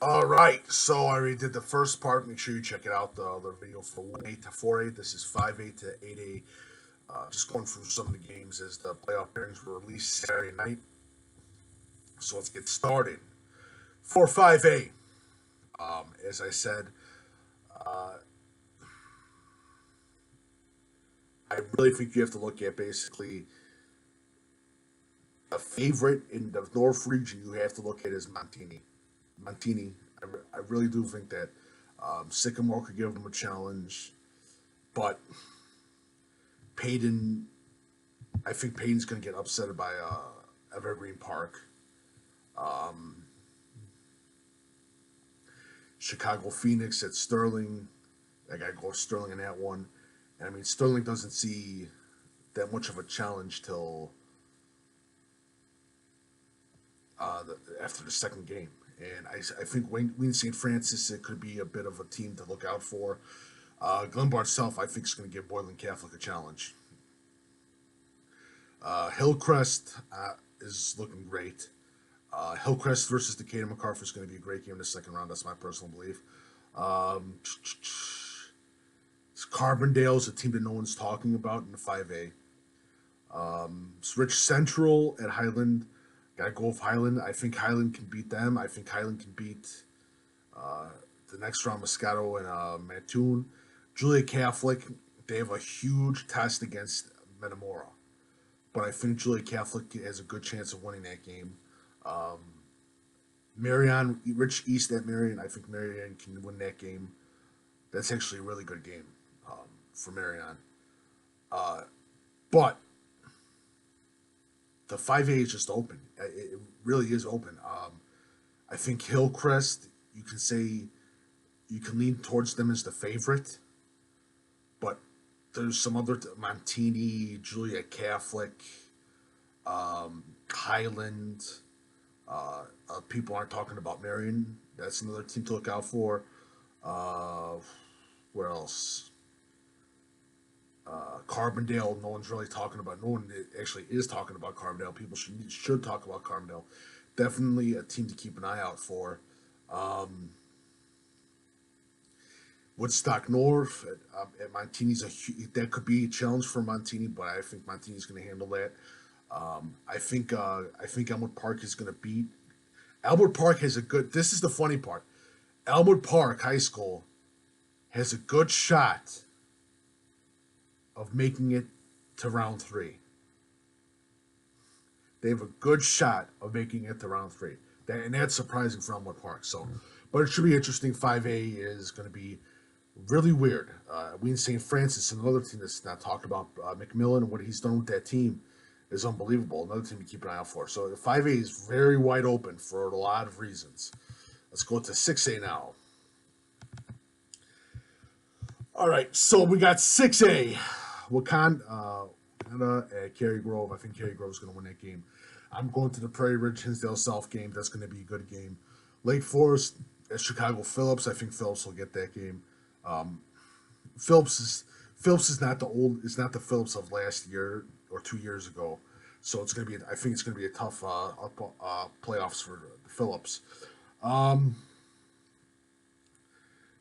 All right, so I already did the first part. Make sure you check it out, the other video for 1A to 4A. This is 5A to 8A. Just going through some of the games as the playoff pairings were released Saturday night. So let's get started. For 5A, as I said, uh, I really think you have to look at basically a favorite in the North region. You have to look at is Montini. I really do think that Sycamore could give them a challenge, but Peyton, I think Peyton's going to get upset by Evergreen Park. Chicago Phoenix at Sterling. I got to go with Sterling in that one. And I mean, Sterling doesn't see that much of a challenge till after the second game. And I think Wayne St. Francis, it could be a bit of a team to look out for. Glenbard South, I think, is going to give Boylan Catholic a challenge. Hillcrest is looking great. Hillcrest versus Decatur MacArthur is going to be a great game in the second round. That's my personal belief. Carbondale is a team that no one's talking about in the 5A. Rich Central at Highland. Gotta go with Highland. I think Highland can beat them. I think Highland can beat the next round, Moscato and Mattoon. Julia Catholic, they have a huge test against Metamora. But I think Julia Catholic has a good chance of winning that game. Marion, Rich East at Marion, I think Marion can win that game. That's actually a really good game for Marion. But the 5A is just open. It really is open. I think Hillcrest, you can lean towards them as the favorite, but there's some other Montini, Julia Catholic, Highland. People aren't talking about Marion. That's another team to look out for. Where else? Carbondale, no one's really talking about. No one actually is talking about Carbondale. People should talk about Carbondale. Definitely a team to keep an eye out for. Woodstock North at Montini's that could be a challenge for Montini, but I think Montini's going to handle that. I think Elmwood Park is going to beat. Elmwood Park has a good. This is the funny part. Elmwood Park High School has a good shot of making it to round 3. They have a good shot of making it to round 3. And that's surprising for Elmwood Park. So, but it should be interesting. 5A is going to be really weird. Wayne St. Francis, another team that's not talked about. McMillan and what he's done with that team is unbelievable. Another team to keep an eye out for. So the 5A is very wide open for a lot of reasons. Let's go to 6A now. All right, so we got 6A. Wakanda at Cary Grove. I think Cary Grove is going to win that game. I'm going to the Prairie Ridge Hinsdale South game. That's going to be a good game. Lake Forest at Chicago Phillips. I think Phillips will get that game. Phillips is not the Phillips of last year or 2 years ago. So it's going to be. I think it's going to be a tough playoffs for Phillips.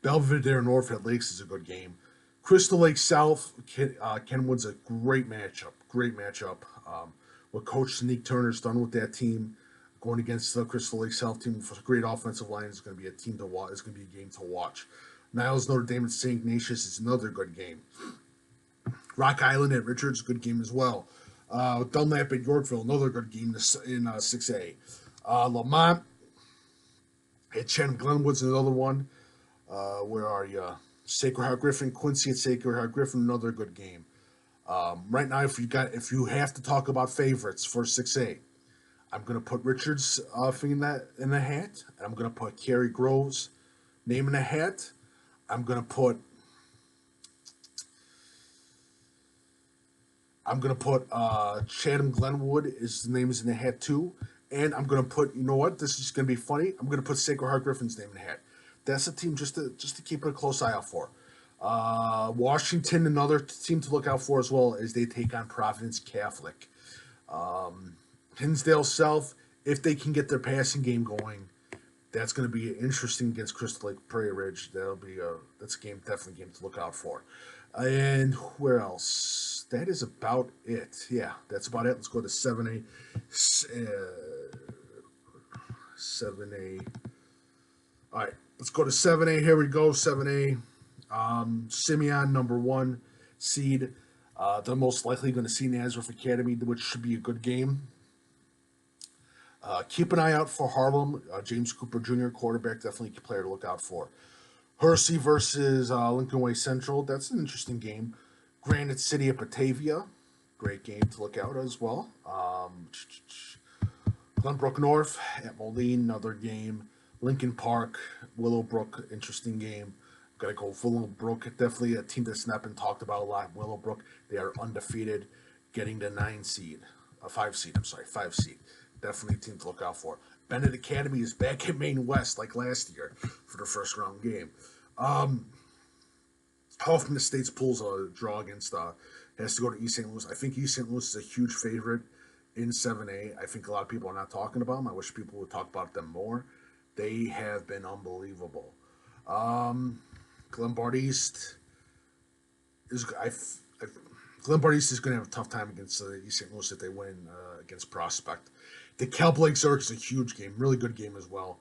Belvedere North at Lakes is a good game. Crystal Lake South, Kenwood's a great matchup. What Coach Sneak Turner's done with that team, going against the Crystal Lake South team with a great offensive line, is going to be a team to watch. It's going to be a game to watch. Niles Notre Dame at St. Ignatius is another good game. Rock Island at Richards, good game as well. Dunlap at Yorkville, another good game in 6A. Lamont at Chen Glenwood's another one. Where are you? Sacred Heart Griffin, Quincy at Sacred Heart Griffin, another good game. Right now, if you have to talk about favorites for 6A, I'm gonna put Richards thing in the hat, and I'm gonna put Cary Grove's name in the hat. I'm gonna put Chatham Glenwood his name is in the hat too, and I'm gonna put, you know what? This is gonna be funny. I'm gonna put Sacred Heart Griffin's name in the hat. That's a team just to keep a close eye out for. Washington, another team to look out for as well, as they take on Providence Catholic. Hinsdale South, if they can get their passing game going, That's going to be interesting against Crystal Lake Prairie Ridge. That's a game, definitely a game to look out for. And where else? That is about it. Yeah, that's about it. Let's go to 7A. 7A. All right, let's go to 7A. Here we go, 7A. Simeon, number 1 seed. They're most likely going to see Nazareth Academy, which should be a good game. Keep an eye out for Harlem. James Cooper Jr., quarterback, definitely a player to look out for. Hersey versus Lincoln Way Central. That's an interesting game. Granite City at Batavia. Great game to look out as well. Glenbrook North at Moline. Another game. Lincoln Park, Willowbrook. Interesting game. Got to go Willowbrook. Definitely a team that's not been talked about a lot. Willowbrook. They are undefeated. Getting the 5 seed. 5 seed. Definitely a team to look out for. Bennett Academy is back in Maine West like last year for the first round game. Hoffman Estates pulls a draw against has to go to East St. Louis. I think East St. Louis is a huge favorite in 7A. I think a lot of people are not talking about them. I wish people would talk about them more. They have been unbelievable. Glenbard East is Glenbard East is going to have a tough time against East St. Louis if they win against Prospect. The DeKalb Lake Zurich is a huge game, really good game as well.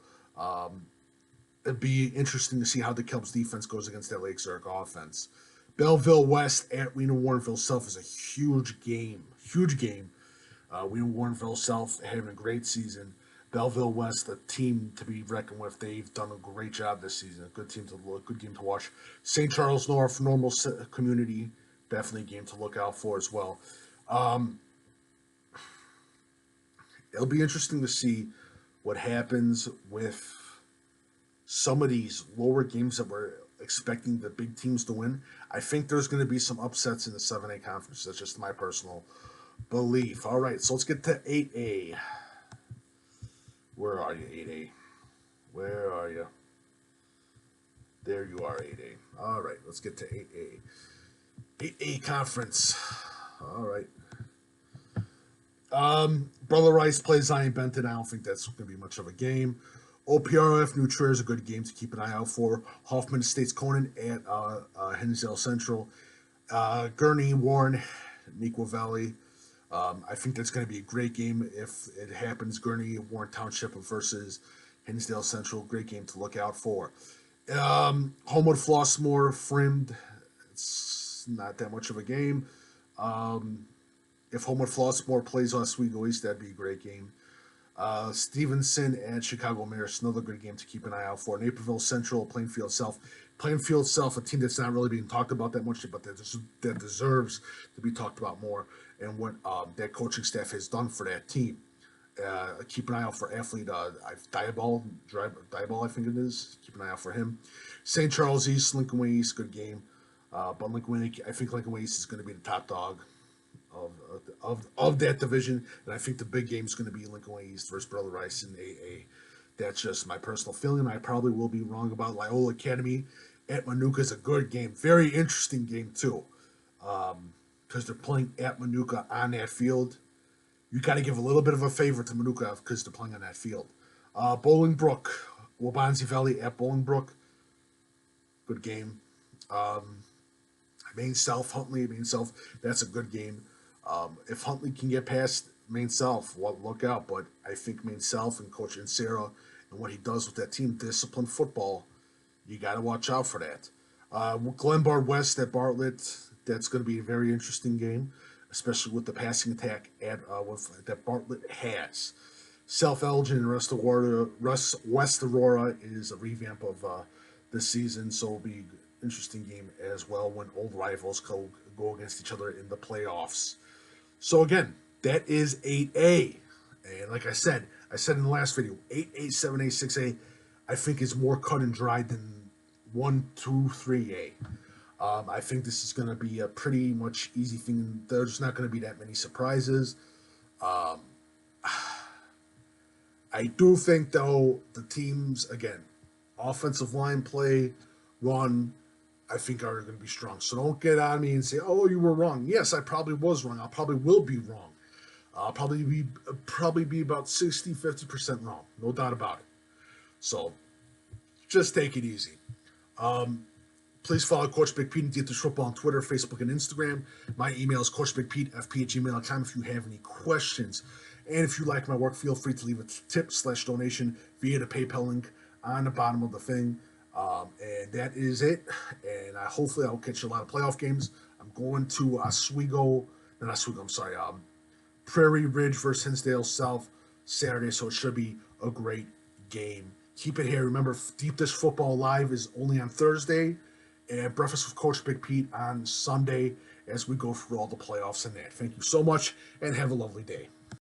It'd be interesting to see how DeKalb's defense goes against that Lake Zurich offense. Belleville West at Reno Warrenville South is a huge game. Reno Warrenville South having a great season. Belleville West, a team to be reckoned with. They've done a great job this season. A good team to look, good game to watch. St. Charles North, normal community, definitely a game to look out for as well. It'll be interesting to see what happens with some of these lower games that we're expecting the big teams to win. I think there's going to be some upsets in the 7A conference. That's just my personal belief. All right, so let's get to 8A. Where are you, 8A? Where are you? There you are, 8A. All right, let's get to 8A. 8A conference. All right. Brother Rice plays Zion Benton. I don't think that's going to be much of a game. OPRF New Trier is a good game to keep an eye out for. Hoffman Estates Conan at Hinsdale Central. Gurney Warren, Neuqua Valley. I think that's going to be a great game if it happens. Gurney Warren Township versus Hinsdale Central. Great game to look out for. Homewood Flossmoor Frimmed. It's not that much of a game. If Homewood Flossmoor plays Oswego East, that'd be a great game. Stevenson and Chicago Maris, another good game to keep an eye out for. Naperville Central, Plainfield South. Plainfield South, a team that's not really being talked about that much, but that deserves to be talked about more, and what that coaching staff has done for that team. Keep an eye out for athlete Diaball, I think it is. Keep an eye out for him. St. Charles East, Lincoln Way East, good game. But I think Lincoln Way East is going to be the top dog of that division, and I think the big game is going to be Lincoln Way East versus Brother Rice in 8A. That's just my personal feeling. I probably will be wrong about Loyola Academy at Manuka. Is a good game, very interesting game too, because they're playing at Manuka on that field. You got to give a little bit of a favor to Manuka because they're playing on that field. Bolingbrook, Wabansie Valley at Bolingbrook, good game. Maine South, Huntley, that's a good game. If Huntley can get past Maine South, well, look out. But I think Maine South and Coach Insera and what he does with that team, disciplined football, you got to watch out for that. Glenbard West at Bartlett, that's going to be a very interesting game, especially with the passing attack that Bartlett has. South Elgin and West Aurora is a revamp of this season, so it'll be an interesting game as well when old rivals go against each other in the playoffs. So again, that is 8A. And like I said in the last video, 8A, 7A, 6A, I think is more cut and dried than 1, 2, 3A. I think this is going to be a pretty much easy thing. There's not going to be that many surprises. I do think, though, the teams, again, offensive line play, run, I think are going to be strong. So don't get on me and say, oh, you were wrong. Yes, I probably was wrong. I probably will be wrong. I'll probably be about 60, 50% wrong. No doubt about it. So just take it easy. Please follow Coach Big Pete and Theaters Football on Twitter, Facebook, and Instagram. My email is coachbigpetefp@gmail.com if you have any questions. And if you like my work, feel free to leave a tip/donation via the PayPal link on the bottom of the thing. And that is it. And hopefully I'll catch a lot of playoff games. I'm going to Prairie Ridge versus Hinsdale South Saturday, so it should be a great game. Keep it here. Remember, Deep Dish Football Live is only on Thursday, and Breakfast with Coach Big Pete on Sunday as we go through all the playoffs and that. Thank you so much, and have a lovely day.